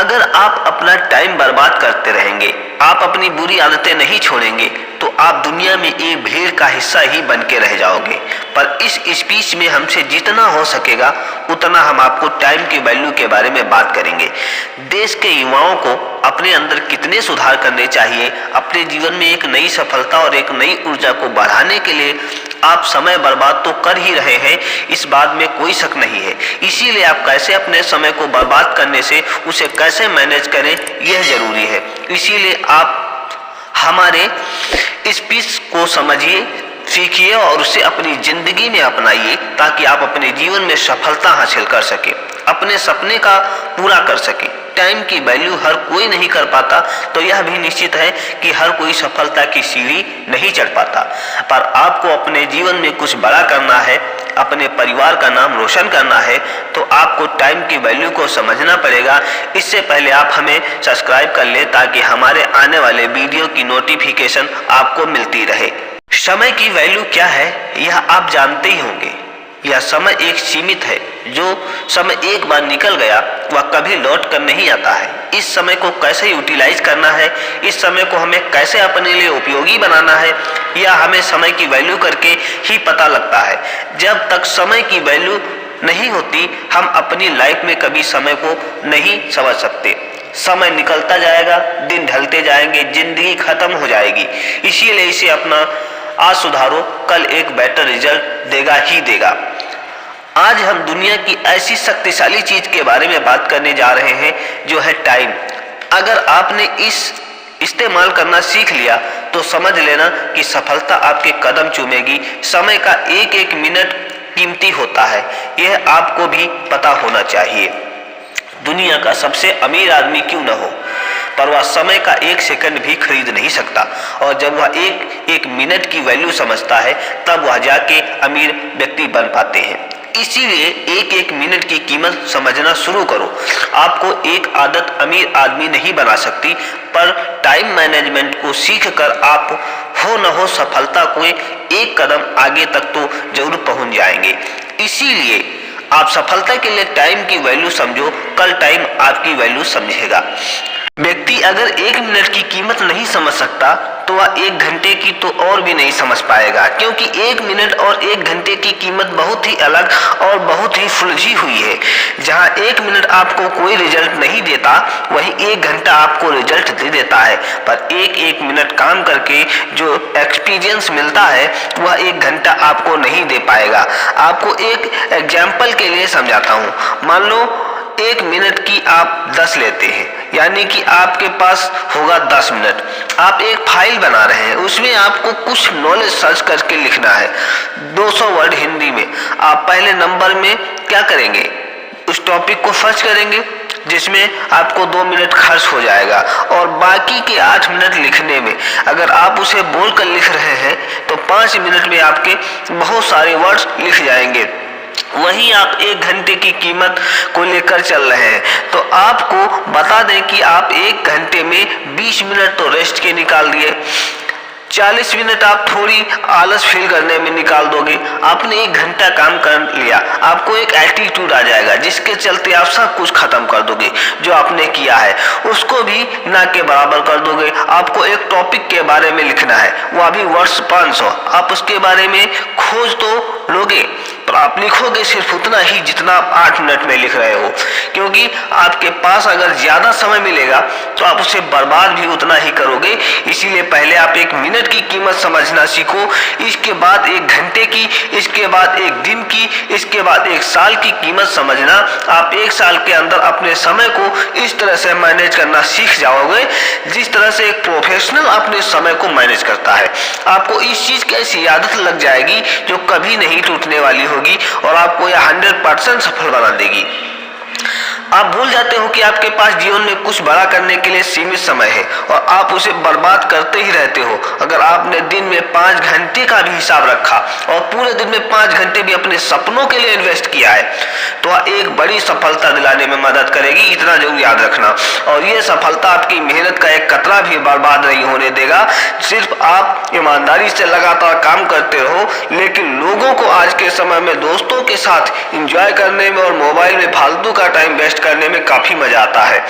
अगर आप अपना टाइम बर्बाद करते रहेंगे, आप अपनी बुरी आदतें नहीं छोड़ेंगे, तो आप दुनिया में एक भीड़ का हिस्सा ही बन के रह जाओगे। पर इस स्पीच में हमसे जितना हो सकेगा उतना हम आपको टाइम की वैल्यू के बारे में बात करेंगे। देश के युवाओं को अपने अंदर कितने सुधार करने चाहिए, अपने जीवन में एक नई सफलता और एक नई ऊर्जा को बढ़ाने के लिए आप समय बर्बाद तो कर ही रहे हैं, इस बात में कोई शक नहीं है। इसीलिए आप कैसे अपने समय को बर्बाद करने से उसे कैसे मैनेज करें, यह जरूरी है। इसीलिए आप हमारे स्पीच को समझिए, सीखिए और उसे अपनी जिंदगी में अपनाइए, ताकि आप अपने जीवन में सफलता हासिल कर सके, अपने सपने का पूरा कर सके। टाइम की वैल्यू हर कोई नहीं कर पाता, तो यह भी निश्चित है कि हर कोई सफलता की सीढ़ी नहीं चढ़ पाता। पर आपको अपने जीवन में कुछ बड़ा करना है, अपने परिवार का नाम रोशन करना है, तो आपको टाइम की वैल्यू को समझना पड़ेगा। इससे पहले आप हमें सब्सक्राइब कर लें, ताकि हमारे आने वाले वीडियो की नोटिफिकेशन आपको मिलती रहे। समय की वैल्यू क्या है, यह आप जानते ही होंगे। यह समय एक सीमित है। जो समय एक बार निकल गया वह कभी लौट कर नहीं आता है। इस समय को कैसे यूटिलाइज करना है, इस समय को हमें कैसे अपने लिए उपयोगी बनाना है, यह हमें समय की वैल्यू करके ही पता लगता है। जब तक समय की वैल्यू नहीं होती, हम अपनी लाइफ में कभी समय को नहीं समझ सकते। समय निकलता जाएगा, दिन ढलते जाएंगे, जिंदगी खत्म हो जाएगी। इसीलिए इसे अपना आज सुधारो, कल एक बेटर रिजल्ट देगा ही देगा। आज हम दुनिया की ऐसी शक्तिशाली चीज के बारे में बात करने जा रहे हैं जो है टाइम। अगर आपने इस इस्तेमाल करना सीख लिया तो समझ लेना कि सफलता आपके कदम चूमेगी। समय का एक एक मिनट कीमती होता है, यह आपको भी पता होना चाहिए। दुनिया का सबसे अमीर आदमी क्यों न हो, पर वह समय का एक सेकंड भी खरीद नहीं सकता। और जब वह एक एक मिनट की वैल्यू समझता है, तब वह जाके अमीर व्यक्ति बन पाते हैं। इसीलिए एक एक मिनट की कीमत समझना शुरू करो। आपको एक आदत अमीर आदमी नहीं बना सकती, पर टाइम मैनेजमेंट को सीखकर आप हो न हो सफलता को एक कदम आगे तक तो जरूर पहुंच जाएंगे। इसीलिए आप सफलता के लिए टाइम की वैल्यू समझो, कल टाइम आपकी वैल्यू समझेगा। व्यक्ति अगर एक मिनट की कीमत नहीं समझ सकता, तो वह एक घंटे की तो और भी नहीं समझ पाएगा, क्योंकि एक मिनट और एक घंटे की कीमत बहुत ही अलग और बहुत ही सुलझी हुई है। जहां एक मिनट आपको कोई रिजल्ट नहीं देता, वहीं एक घंटा आपको रिजल्ट दे देता है। पर एक एक मिनट काम करके जो एक्सपीरियंस मिलता है, वह एक घंटा आपको नहीं दे पाएगा। आपको एक एग्जाम्पल के लिए समझाता हूँ। मान लो एक मिनट की आप 10 लेते हैं, यानी कि आपके पास होगा 10 मिनट। आप एक फाइल बना रहे हैं, उसमें आपको कुछ नॉलेज सर्च करके लिखना है, 200 वर्ड हिंदी में। आप पहले नंबर में क्या करेंगे, उस टॉपिक को सर्च करेंगे, जिसमें आपको 2 मिनट खर्च हो जाएगा। और बाकी के 8 मिनट लिखने में, अगर आप उसे बोलकर लिख रहे हैं तो 5 मिनट में आपके बहुत सारे वर्ड्स लिख जाएंगे। वहीं आप एक घंटे की कीमत को लेकर चल रहे हैं, तो आपको बता दें कि आप एक घंटे में 20 मिनट तो रेस्ट के निकाल दिए, 40 मिनट आप थोड़ी आलस फील करने में निकाल दोगे। आपने एक घंटा काम कर लिया, आपको एक एटीट्यूड आ जाएगा, जिसके चलते आप सब कुछ खत्म कर दोगे। जो आपने किया है उसको भी ना के बराबर कर दोगे। आपको एक टॉपिक के बारे में लिखना है, वह भी वर्ष 500, आप उसके बारे में खोज तो लोगे, पर आप लिखोगे सिर्फ उतना ही जितना आप 8 मिनट में लिख रहे हो, क्योंकि आपके पास अगर ज्यादा समय मिलेगा तो आप उसे बर्बाद भी उतना ही करोगे। इसीलिए पहले आप एक मिनट की कीमत समझना सीखो, इसके बाद एक घंटे की, इसके बाद एक दिन की, इसके बाद एक साल की कीमत समझना। आप एक साल के अंदर अपने समय को इस तरह से मैनेज करना सीख जाओगे, जिस तरह से एक प्रोफेशनल अपने समय को मैनेज करता है। आपको इस चीज की ऐसी आदत लग जाएगी जो कभी नहीं टूटने वाली होगी, और आपको यह 100% सफल बना देगी। आप भूल जाते हो कि आपके पास जीवन में कुछ बड़ा करने के लिए सीमित समय है, और आप उसे बर्बाद करते ही रहते हो। अगर आपने दिन में 5 घंटे का भी हिसाब रखा और पूरे दिन में 5 घंटे भी अपने सपनों के लिए इन्वेस्ट किया है, तो एक बड़ी सफलता दिलाने में मदद करेगी, इतना जरूर याद रखना। और ये सफलता आपकी मेहनत का एक कतरा भी बर्बाद नहीं होने देगा। सिर्फ आप ईमानदारी से लगातार काम करते रहो। लेकिन लोगों को आज के समय में दोस्तों के साथ एंजॉय करने में और मोबाइल में फालतू का टाइम वेस्ट करने में काफी मजा आता है।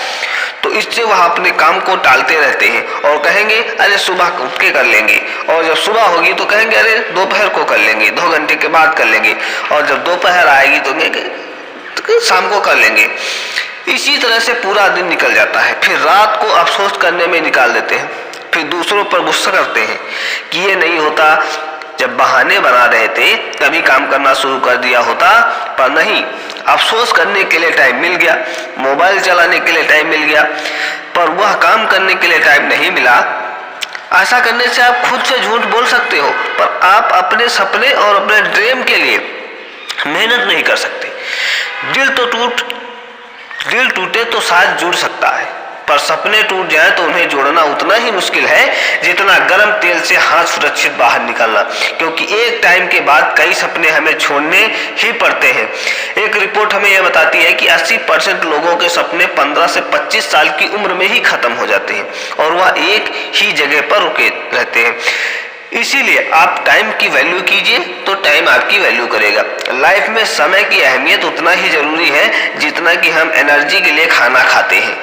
तो इससे वह अपने काम को टालते रहते हैं और कहेंगे अरे सुबह उठ के कर लेंगे, और जब सुबह होगी तो कहेंगे अरे दोपहर को कर लेंगे, 2 घंटे के बाद कर लेंगे, और जब दोपहर आएगी तो शाम को कर लेंगे। इसी तरह से पूरा दिन निकल जाता है। फिर रात को अफसोस करने में निकाल देते हैं, फिर दूसरों पर गुस्सा करते हैं कि ये नहीं होता, जब बहाने बना रहे थे तभी काम करना शुरू कर दिया होता, पर नहीं, अफसोस करने के लिए टाइम मिल गया, मोबाइल चलाने के लिए टाइम मिल गया, पर वह काम करने के लिए टाइम नहीं मिला। ऐसा करने से आप खुद से झूठ बोल सकते हो, पर आप अपने सपने और अपने ड्रीम के लिए मेहनत नहीं कर सकते। दिल टूटे तो साथ जुड़ सकता है, पर सपने टूट जाए तो उन्हें जोड़ना उतना ही मुश्किल है जितना गर्म तेल से हाथ सुरक्षित बाहर निकालना, क्योंकि एक टाइम के बाद कई सपने हमें छोड़ने ही पड़ते हैं। एक रिपोर्ट हमें यह बताती है कि 80% लोगों के सपने 15 से 25 साल की उम्र में ही खत्म हो जाते हैं और वह एक ही जगह पर रुके रहते हैं। इसीलिए आप टाइम की वैल्यू कीजिए तो टाइम आपकी वैल्यू करेगा। लाइफ में समय की अहमियत उतना ही जरूरी है जितना कि हम एनर्जी के लिए खाना खाते हैं।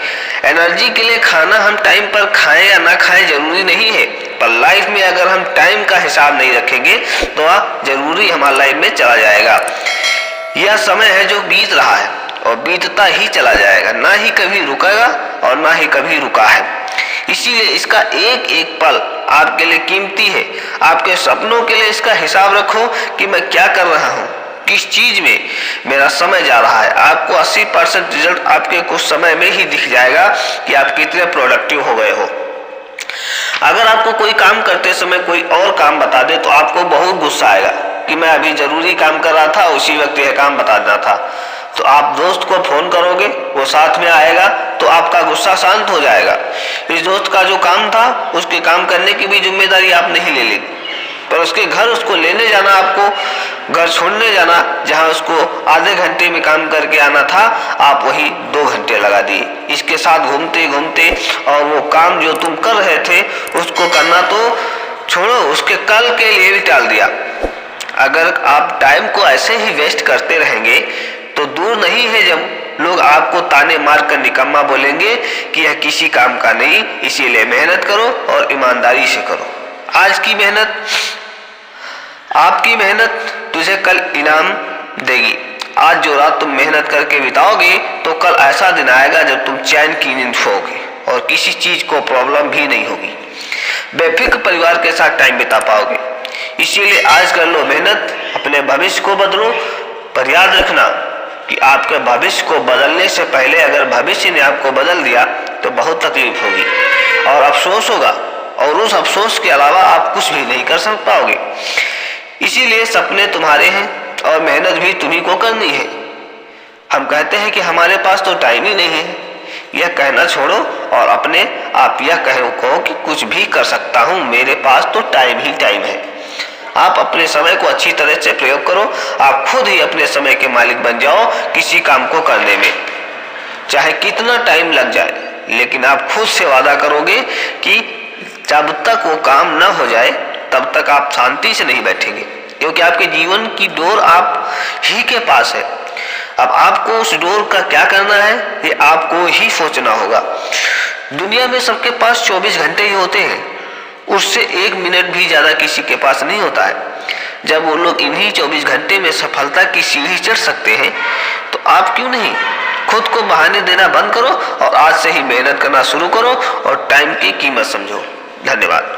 एनर्जी के लिए खाना हम टाइम पर खाएं या ना खाएं जरूरी नहीं है, पर लाइफ में अगर हम टाइम का हिसाब नहीं रखेंगे तो वह जरूरी हमारी लाइफ में चला जाएगा। यह समय है जो बीत रहा है और बीतता ही चला जाएगा, ना ही कभी रुकेगा और ना ही कभी रुका है। इसीलिए इसका एक एक पल आपके लिए कीमती है। आपके सपनों के लिए इसका हिसाब रखो कि मैं क्या कर रहा हूँ, किस चीज में मेरा समय जा रहा है। आपको 80% रिजल्ट आपके कुछ समय में ही दिख जाएगा कि आप कितने प्रोडक्टिव हो गए हो। अगर आपको कोई काम करते समय कोई और काम बता दे तो आपको बहुत गुस्सा आएगा कि मैं अभी जरूरी काम कर रहा था, उसी वक्त यह काम बता देना था। तो आप दोस्त को फोन करोगे, वो साथ में आएगा तो आपका गुस्सा शांत हो जाएगा। इस दोस्त का जो काम था उसके काम करने की भी जिम्मेदारी आप नहीं ले लेंगे, पर उसके घर उसको लेने जाना, आपको घर छोड़ने जाना, जहां उसको आधे घंटे में काम करके आना था, आप वही 2 घंटे लगा दिए इसके साथ घूमते घूमते, और वो काम जो तुम कर रहे थे उसको करना तो छोड़ो, उसके कल के लिए भी टाल दिया। अगर आप टाइम को ऐसे ही वेस्ट करते रहेंगे तो दूर नहीं है जब लोग आपको ताने मार कर निकम्मा बोलेंगे कि यह किसी काम का नहीं। इसीलिए मेहनत करो और ईमानदारी से करो। आज की मेहनत, आपकी मेहनत तुझे कल इनाम देगी। आज जो रात तुम मेहनत करके बिताओगे तो कल ऐसा दिन आएगा जब तुम चैन की नींद सोओगे और किसी चीज को प्रॉब्लम भी नहीं होगी। बेफिक्र परिवार के साथ टाइम बिता पाओगे। इसीलिए आज कर लो मेहनत, अपने भविष्य को बदलो। पर याद रखना कि आपके भविष्य को बदलने से पहले अगर भविष्य ने आपको बदल दिया तो बहुत तकलीफ होगी और अफसोस होगा, और उस अफसोस के अलावा आप कुछ भी नहीं कर पाओगे। इसीलिए सपने तुम्हारे हैं और मेहनत भी तुम्ही को करनी है। हम कहते हैं कि हमारे पास तो टाइम ही नहीं है, यह कहना छोड़ो और अपने आप यह कहो कि कुछ भी कर सकता हूँ, मेरे पास तो टाइम ही टाइम है। आप अपने समय को अच्छी तरह से प्रयोग करो। आप खुद ही अपने समय के मालिक बन जाओ। किसी काम को करने में चाहे कितना टाइम लग जाए, लेकिन आप खुद से वादा करोगे कि जब तक वो काम न हो जाए तब तक आप शांति से नहीं बैठेंगे, क्योंकि आपके जीवन की डोर आप ही के पास है। अब आपको उस डोर का क्या करना है ये आपको ही सोचना होगा। दुनिया में सबके पास 24 घंटे ही होते हैं, उससे 1 मिनट भी ज्यादा किसी के पास नहीं होता है। जब वो लोग इन्हीं 24 घंटे में सफलता की सीढ़ी चढ़ सकते हैं तो आप क्यों नहीं? खुद को बहाने देना बंद करो और आज से ही मेहनत करना शुरू करो और टाइम की कीमत समझो। धन्यवाद।